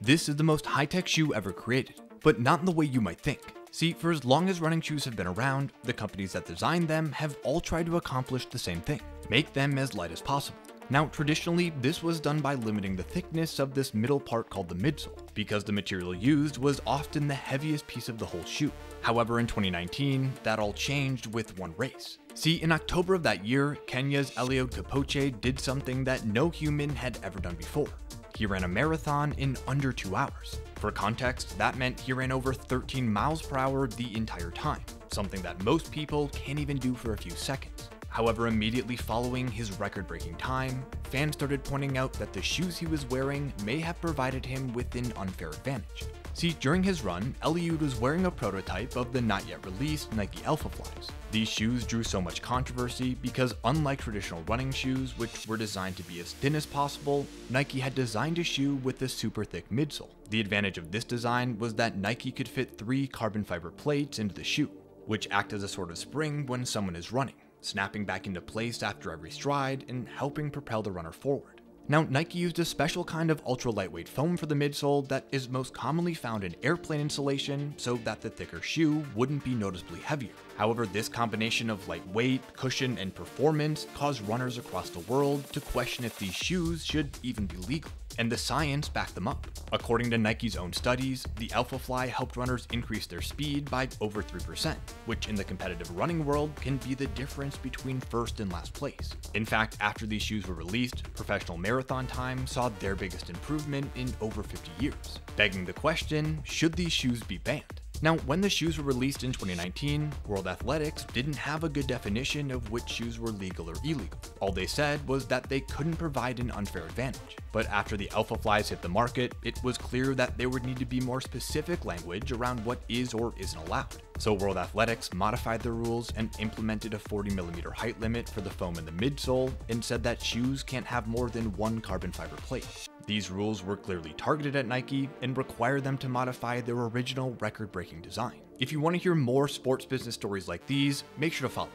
This is the most high-tech shoe ever created, but not in the way you might think. See, for as long as running shoes have been around, the companies that designed them have all tried to accomplish the same thing: make them as light as possible. Now, traditionally, this was done by limiting the thickness of this middle part called the midsole, because the material used was often the heaviest piece of the whole shoe. However, in 2019, that all changed with one race. See, in October of that year, Kenya's Eliud Kipchoge did something that no human had ever done before. He ran a marathon in under 2 hours. For context, that meant he ran over 13 miles per hour the entire time, something that most people can't even do for a few seconds. However, immediately following his record-breaking time, fans started pointing out that the shoes he was wearing may have provided him with an unfair advantage. See, during his run, Eliud was wearing a prototype of the not yet released Nike Alphaflys. These shoes drew so much controversy because, unlike traditional running shoes, which were designed to be as thin as possible, Nike had designed a shoe with a super thick midsole. The advantage of this design was that Nike could fit 3 carbon fiber plates into the shoe, which act as a sort of spring when someone is running, snapping back into place after every stride and helping propel the runner forward. Now, Nike used a special kind of ultra-lightweight foam for the midsole that is most commonly found in airplane insulation, so that the thicker shoe wouldn't be noticeably heavier. However, this combination of lightweight, cushion, and performance caused runners across the world to question if these shoes should even be legal. And the science backed them up. According to Nike's own studies, the Alphafly helped runners increase their speed by over 3%, which in the competitive running world can be the difference between first and last place. In fact, after these shoes were released, professional marathon time saw their biggest improvement in over 50 years, begging the question, should these shoes be banned? Now, when the shoes were released in 2019, World Athletics didn't have a good definition of which shoes were legal or illegal. All they said was that they couldn't provide an unfair advantage. But after the Alphaflys hit the market, it was clear that there would need to be more specific language around what is or isn't allowed. So World Athletics modified the rules and implemented a 40mm height limit for the foam in the midsole, and said that shoes can't have more than 1 carbon fiber plate. These rules were clearly targeted at Nike and require them to modify their original record-breaking design. If you want to hear more sports business stories like these, make sure to follow.